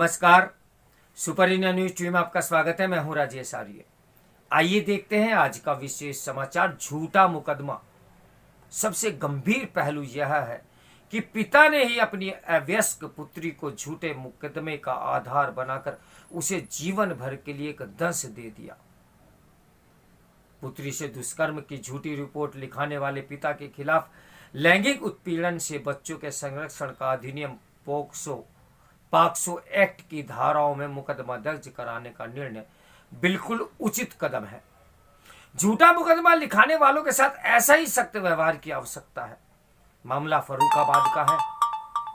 नमस्कार। Super India news TV में आपका स्वागत है। मैं हूं राजेश आर्य। आइए देखते हैं आज का विशेष समाचार, झूठा मुकदमा। सबसे गंभीर पहलू यह है कि पिता ने ही अपनी अवयस्क पुत्री को झूठे मुकदमे का आधार बनाकर उसे जीवन भर के लिए एक दंश दे दिया। पुत्री से दुष्कर्म की झूठी रिपोर्ट लिखाने वाले पिता के खिलाफ लैंगिक उत्पीड़न से बच्चों के संरक्षण का अधिनियम पॉक्सो एक्ट की धाराओं में मुकदमा दर्ज कराने का निर्णय बिल्कुल उचित कदम है। झूठा मुकदमा लिखाने वालों के साथ ऐसा ही सख्त व्यवहार की आवश्यकता है। मामला फर्रुखाबाद का है,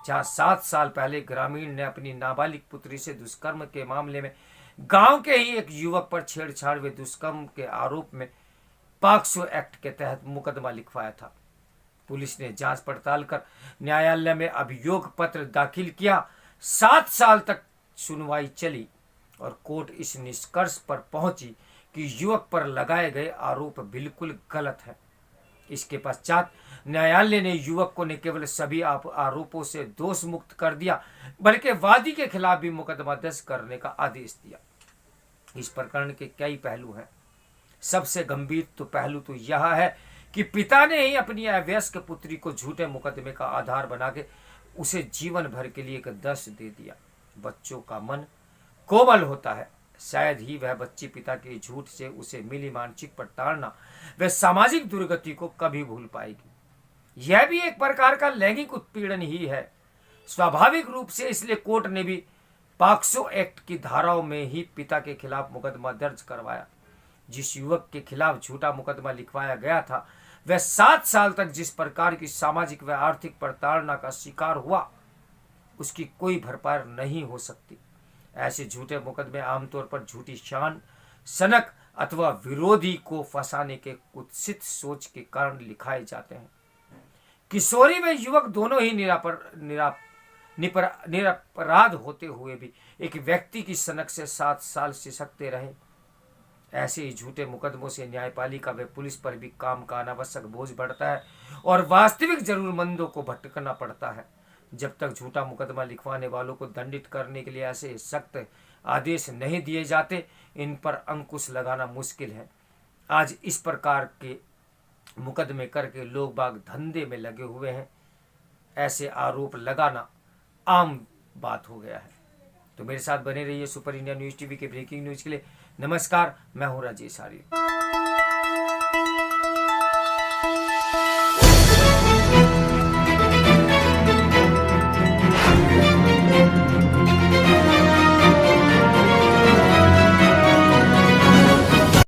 जहां 7 साल पहले ग्रामीण ने अपनी नाबालिग पुत्री से दुष्कर्म के मामले में गांव के ही एक युवक पर छेड़छाड़ व दुष्कर्म के आरोप में पॉक्सो एक्ट के तहत मुकदमा लिखवाया था। पुलिस ने जांच पड़ताल कर न्यायालय में अभियोग पत्र दाखिल किया। 7 साल तक सुनवाई चली और कोर्ट इस निष्कर्ष पर पहुंची कि युवक पर लगाए गए आरोप बिल्कुल गलत है। इसके पश्चात न्यायालय ने युवक को न केवल सभी आरोपों से दोष मुक्त कर दिया, बल्कि वादी के खिलाफ भी मुकदमा दर्ज करने का आदेश दिया। इस प्रकरण के कई पहलू हैं। सबसे गंभीर पहलू तो यह है कि पिता ने ही अपनी अवयस्क पुत्री को झूठे मुकदमे का आधार बना के उसे जीवन भर के लिए एक दंश दे दिया। बच्चों का मन कोमल होता है, शायद ही वह बच्ची पिता के झूठ से उसे मिली मानसिक प्रताड़ना व सामाजिक दुर्गति को कभी भूल पाएगी। यह भी एक प्रकार का लैंगिक उत्पीड़न ही है, स्वाभाविक रूप से। इसलिए कोर्ट ने भी पॉक्सो एक्ट की धाराओं में ही पिता के खिलाफ मुकदमा दर्ज करवाया। जिस युवक के खिलाफ झूठा मुकदमा लिखवाया गया था, वह 7 साल तक जिस प्रकार की सामाजिक व आर्थिक प्रताड़ना का शिकार हुआ, उसकी कोई भरपाई नहीं हो सकती। ऐसे झूठे मुकदमे आमतौर पर झूठी शान, सनक अथवा विरोधी को फंसाने के कुत्सित सोच के कारण लिखाए जाते हैं। किशोरी व युवक दोनों ही निरपराध होते हुए भी एक व्यक्ति की सनक से 7 साल सिसकते रहे। ऐसे ही झूठे मुकदमों से न्यायपालिका व पुलिस पर भी काम का अनावश्यक बोझ बढ़ता है और वास्तविक जरूरतमंदों को भटकना पड़ता है। जब तक झूठा मुकदमा लिखवाने वालों को दंडित करने के लिए ऐसे सख्त आदेश नहीं दिए जाते, इन पर अंकुश लगाना मुश्किल है। आज इस प्रकार के मुकदमे करके लोग बाग धंधे में लगे हुए हैं। ऐसे आरोप लगाना आम बात हो गया है। तो मेरे साथ बने रहिए सुपर इंडिया न्यूज टीवी के ब्रेकिंग न्यूज के लिए। नमस्कार, मैं हूं राजेश आर्य।